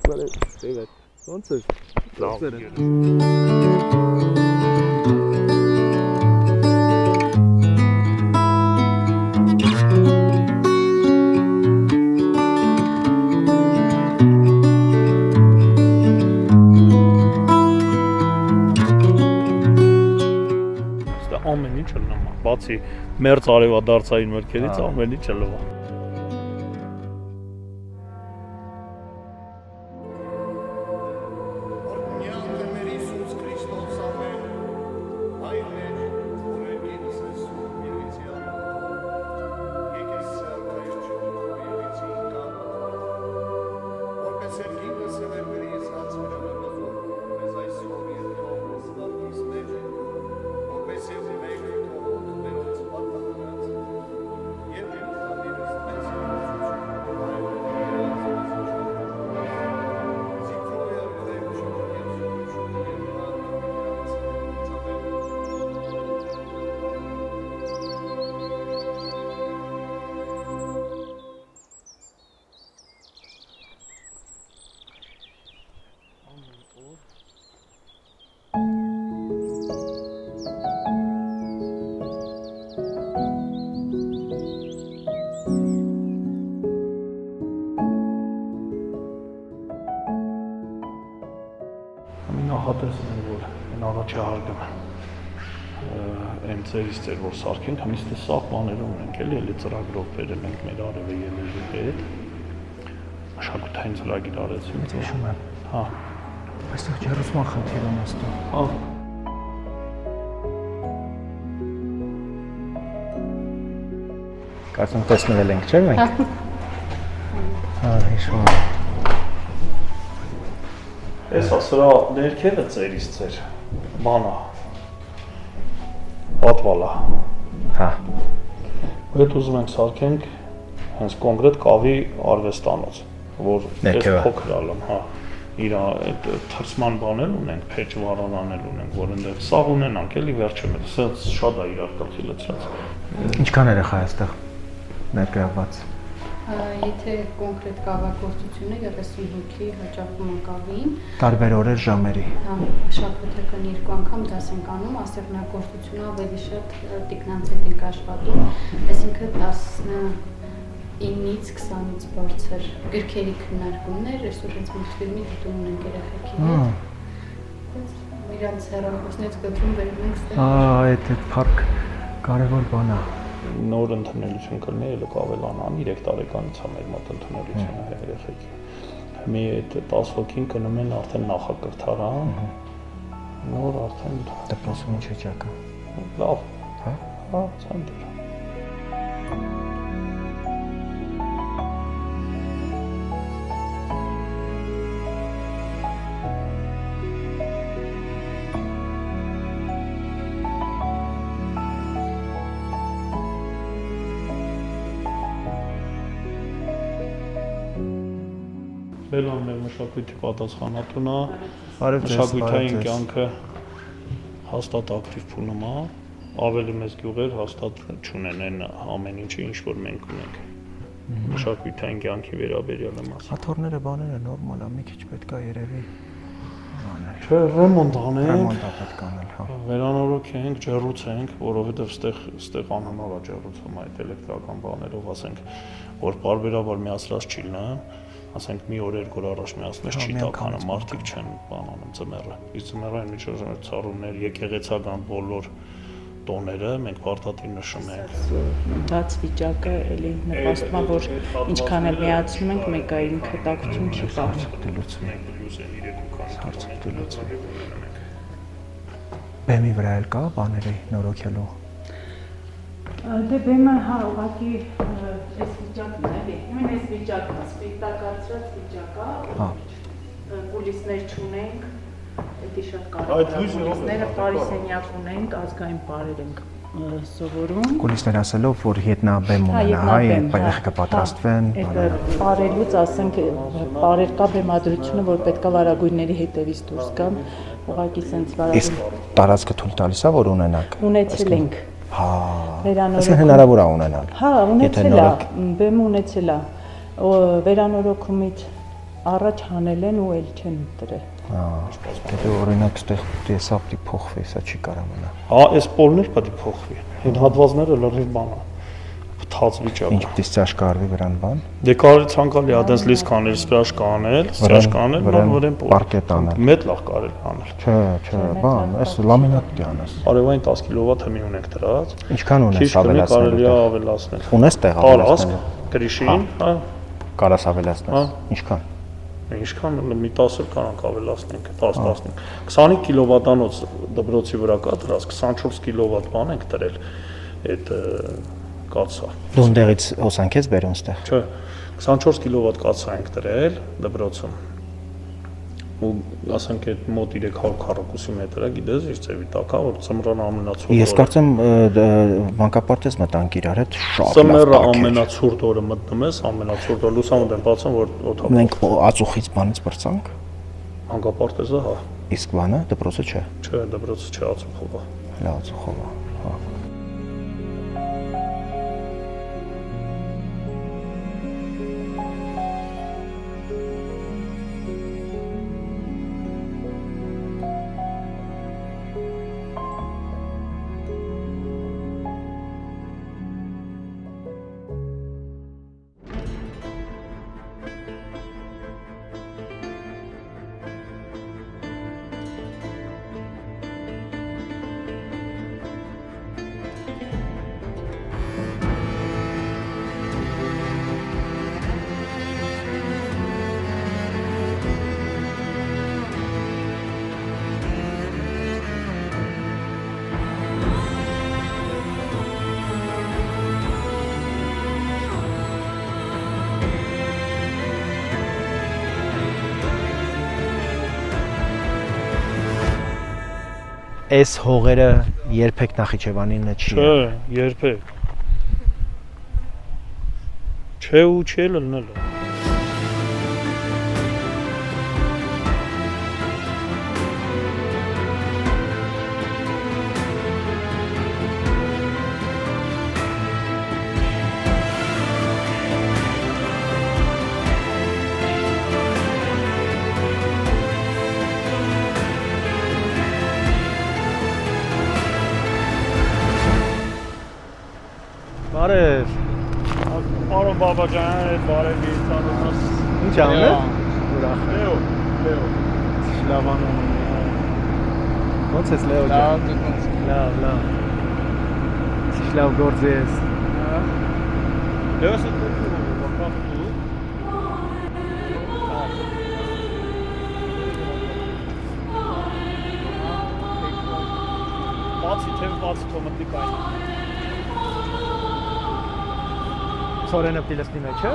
Տեվեր, ոնց ես։ Ամեն ինչը նման, բացի մերձ արևադարձային մրգերից ամեն ինչը լվա։ Նախատեսում որ այն առաջի հարգում այն ծերից ծեր որ սարքենք, հմիստը սաղ բաներ ունենք, էլի ծրագրով բերել ենք մեր արևը ելերի հետ, մշակութային ծրագիր արեցինք։ Հիշում եմ։ Հա։ Այստեղ ջերուսման խնդիր ունաստա։ Հա։ Կարծում տեսնվել ենք, չէ՞ մենք։ Հա, հիշում եմ։ Էս սրա ներքևը ծերից ծեր, բանա, պատվալա։ Հա։ Այդ ուզում ենք սարքենք հենց կոնկրետ կավի արվեստանոց, որ այս փոքր ալում, հա, իր այդ թրսման բաներ ունենք, փեջ վառարաններ ունենք, որ այնտեղ սաղ ունենանք, էլի վերջը մեր, սենց շատ է իրար կլխի լծրած։ Ինչքան երեխա է այստեղ ներկայացված։ Եթե կոնկրետ կավագործություն է 30 հոգի հաճախում են կավին։ Տարբեր օրեր, ժամերի։ Հա, շաբաթական 2 անգամ դաս ենք անում, ասեղնագործությունը ավելի շատ տիկնանցետ ենք աշխատում, այսինքն 19-ից 20-ից բարձր գրքերի քննարկումներ, այսօր հենց մուլտֆիլմի դիտում ունենք երեխեքի հետ։ Իրանց հեռախոսներից գծում բերում ենք ստեղ։ Այդ փառք կարևոր բան է։ Նոր ընդունելություն կլինի, ելը կավելանան, 3 տարեկանից է մեր մոտ ընդունելությունը երեխեքի։ Մի այդ 10 հոգին կնում են արդեն նախակրթարան, նոր արդեն դպրոցում ինչ վիճակը։ Լավ, հա, ցանտեր։ Բելան մեր մշակույթի պատասխանատուն է, մշակույթային կյանքը հաստատ ակտիվ փուլում է, ավելի մեծ գյուղեր հաստատ չունեն այն ամեն ինչը, ինչ որ մենք ունենք։ Մշակույթային կյանքի վերաբերյալ եմ ասում։ Հաթոռները բաները նորմալ է, մի քիչ պետք է երևի Չէ, ռեմոնտ անենք։ Ռեմոնտ պետք է անել, հա։ Վերանորոգենք, ջեռուցենք, որովհետև ստեղ անհնար է ջեռուցում այդ էլեկտրական բաներով, ասենք, որ բարբերաբար միացրած չի լինում, ասենք մի օր երկու օր առաջ միացնես չի տականը, մարդիկ չեն բան անում ձմեռը։ Իսկ ձմեռային միջոցներ ցառումներ, եկեղեցական բոլոր տոները մենք պարտադիր նշում ենք։ Բաց վիճակը էլի նպաստում է, որ ինչքան էլ միացնում ենք, մեկ այլ ինքնատակություն չի բարձր։ Բեմի վրա էլ կա բաների նորոգելու։ Դե բեմը հա ուղղակի այս վիճակն է, էլի։ Նույն այս վիճակն է, սպիտակացրած վիճակ է։ Հա։ Կուլիսներ չունենք, դա շատ կարևոր է։ Կուլիսները պարիսենյակ ունենք, ազգային պարեր ենք սովորում։ Կուլիսներ ասելով, որ ետնաբեմ ունենա, հա, երեխեքը պատրաստվեն։ Այդ պարելուց ասենք, պարեր կա բեմադրությունը, որ պետքա վարագույրների հետևից դուրս գան, ուղղակի սենց վարագույր։ Իսկ տարածքը թույլ տալիս է, որ ունենաք։ Ունեցել ենք։ Հա։ Վերանորոգում։ Այսինքն հնարավոր է ունենալ։ Հա, ունեցել է, բեմ ունեցել է։ Վերանորոգումից առաջ հանել են ու էլ չեն դրել։ Դե օրինակ այդտեղ տեսա պիտի փոխվի, սա չի կարա մնա։ Հա, այս պոլներ պետք է փոխվի։ Այդ հատվածները լրիվ բան է։ Թաց վիճակը։ Ինչ պիտի սրաշ կարվի վրան բան։ Դե կարելի ցանկալի է այդպես լիստ կանել, սրաշ կանել, նոր վրան պարկետ անել։ Մեծ լավ կարելի անել։ Չէ, բան, այս լամինատ դի անես։ Արևային 10 կիլովատ հմի ունենք դրած։ Ինչքան ունես ավելացնել։ Կարելի է ավելացնել։ Ունես տեղ ավելացնել։ Գրիշին, հա։ Կարաս ավելացնես։ Ինչքան։ Ինչքան մի 10 կարանք ավելացնենք, 10-15։ 25 կիլովատանոց դպրոցի վրա կա դրած, 24 կիլովատ բան ենք դրել։ Այդ կացա։ Դու ընդեղից հոսանք ես բերում ստեղ։ Չէ, 24 կիլովատ կացա ենք դրել դպրոցում։ Ու ասենք այդ մոտ 300 քառակուսի մետր է, գիտես, իր ծևի տակ է, որ ծմրան ամենացուրտ օրը։ Ես կարծեմ մանկապարտեզ մտանք իրար հետ շատ լավ։ Ծմերը ամենացուրտ օրը մտնում ես, ամենացուրտ օրը լուսամուտ եմ բացում, որ օդա։ Մենք ածուխից բանից բրցանք։ Մանկապարտեզը, հա։ Իսկ բանը դպրոցը չէ։ Չէ, դպրոցը չէ, ածուխով է։ Լավ, ածուխով է, հա։ Այս հողերը երբեք Նախիջևանինը չի։ Չէ, երբեք։ Չէ ու չէ լնել է։ Բարև։ Պարոն Բաբաջան, բարև Գիցանոս։ Ինչ անում եք։ Ուրախ։ Լեո։ Շլավանում։ Ոնց ես Լեո ջան։ Լավ։ Շլավ գործ ես։ Լեոս դու բացի թոմատի կային։ Սորենը պիտի լսնի մեջ, չէ՞։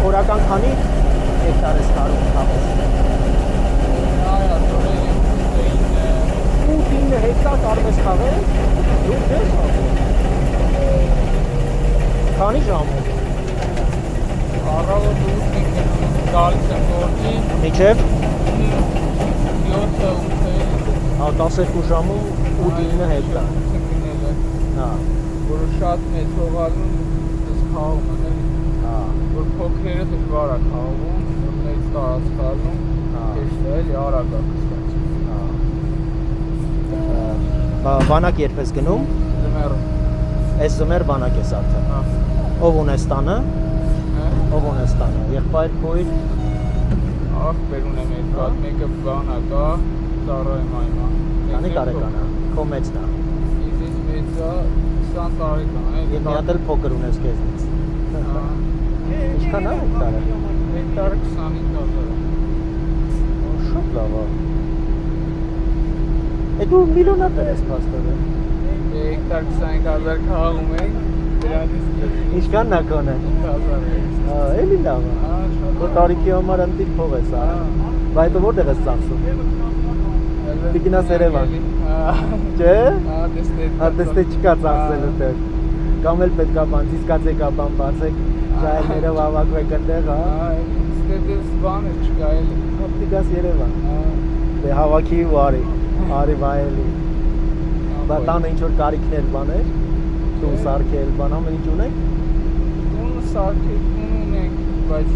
Օրական քանի հեկտար ես կարում թափես։ 8-9 հեկտար կարում ես թաղել։ Դու ես քանի ժամով։ Առավոտ 8-ին գալիս եմ գործի։ Միջև 7-8 հա 12 ժամում 8-9 հեկտար։ Հա, որ շատ մեծ հողալուն ես խաղում եմ։ Որ փոքրերը դժվար է խաղում, որ մեծ տարածքալում, հեշտ է, էլի արագ է Հա։ Բանակ երբ ես գնում։ Ձմեռ։ Այս ձմեռ բանակ ես արդեն։ Հա։ Ով ունես տանը։ Ով ունես տանը։ Եղբայր, քույր։ Ախպեր ունեմ երկու հատ, մեկը բանակ է, ծառայում այմա։ Քանի տարեկան է։ Քո մեծն է։ Ինձ մեծ է 20 տարեկան է։ Եվ մի հատ էլ փոքր ունես քեզնից։ Հա։ Ինչքան է հեկտարը։ Հեկտարը 25,000 է։ լավ է։ Է դու միլիոնատեր ես փաստորեն։ Հեկտար 20000 քաղում ենք, դրանից Ինչքան նա կոնե։ 5000։ Հա, էլի լավ է։ Քո տարիքի համար ընտիր փող ես արել։ Բայց որտեղ ես ծախսում։ Տիկինաս Երևան։ Չէ։ Դեստե չկա ծախսել այդտեղ։ Կամ էլ պետքա բան, դիսկացեք բան բացեք, ժայլներով հավաքվեք այդտեղ, հա։ Ստեդես բան է չկա էլի։ Տիկինաս Երևան։ Դե հավաքի ու արի վայելի։ Բա տանը ինչ որ կարիքներ բաներ, տուն սարքել, բան ամեն ինչ ունեք։ Տուն սարքել ունենք, բայց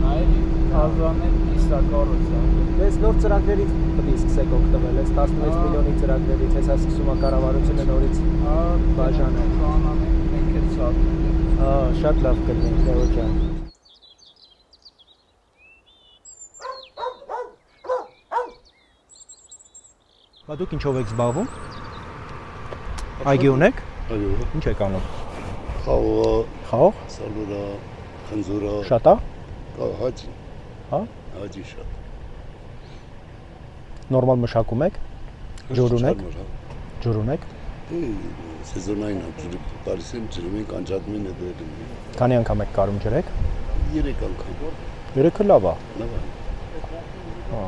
նայելի հազարներ կիսակառույց է։ Ես նոր ծրագրերից պետք է սկսեք օգտվել, այս 16 միլիոնի ծրագրերից, հեսա սկսում է կառավարությունը նորից բաժանել։ Մենք էլ սարքել։ Հա, շատ լավ կլինի, Լեո ջան։ Բա դուք ինչով եք զբաղվում։ Այգի ունեք։ Այո։ Ինչ եք անում։ Խաղ, սալուրա, խնձորա։ Շատ է։ Հաճի։ Հա։ Հաճի շատ։ Նորմալ մշակում եք։ Ջուր ունեք։ Ջուր ունեք։ Սեզոնային ջուրը տալիս եմ, ջրում ենք, անջատում են դեպի։ Քանի անգամ եք կարում ջրեք։ 3 անգամ։ 3-ը լավ է։ Լավ է։ Հա։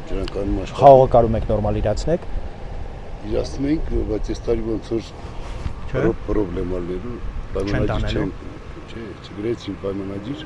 Ջրանք անում աշխատում։ Խաղը կարում եք նորմալ իրացնեք։ Իրացնում ենք, բայց այս տարի ոնց որ պրոբլեմալներու պայմանագիր չեն։ Չէ, չգրեցին պայմանագիր։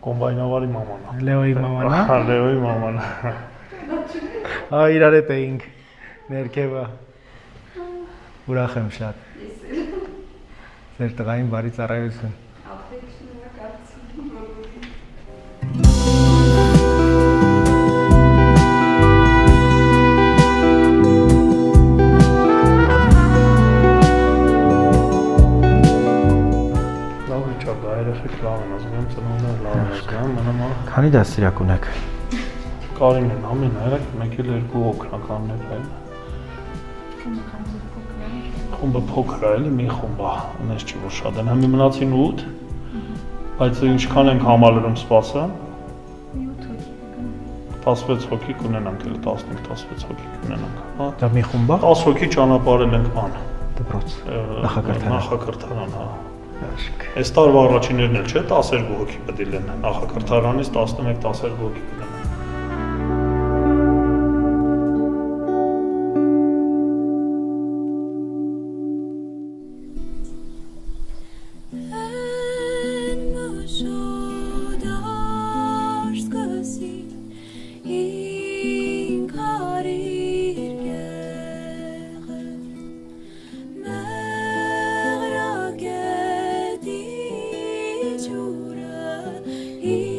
Կոմբայնավարի մաման է։ Լեոյի մաման է։ Հա, Լեոյի մաման է։ Հա, իրար հետ էինք ներքևը։ Ուրախ եմ շատ։ Ձեր տղային բարի ծառայություն։ Քանի դասիրակ ունեք։ Կարինեն, ամեն այրակ մեկ էլ 2 օգնականներ են։ Խումբը փոքր է, էլի մի խումբ է, ունես չի որ շատ են, հիմա մնացին 8, բայց ինչքան ենք համալրում սպասը։ 16 հոգի կունենանք, էլ 15-16 հոգի կունենանք, հա։ Դա մի խումբ է։ 10 հոգի ճանապարհել ենք բան։ Դպրոց։ Նախակրթարան, հա։ Այս տարվա առաջիններն էլ չէ, 12 հոգի պետք է լինեն, նախակրթարանից 11-12 հոգի կլինեն։ He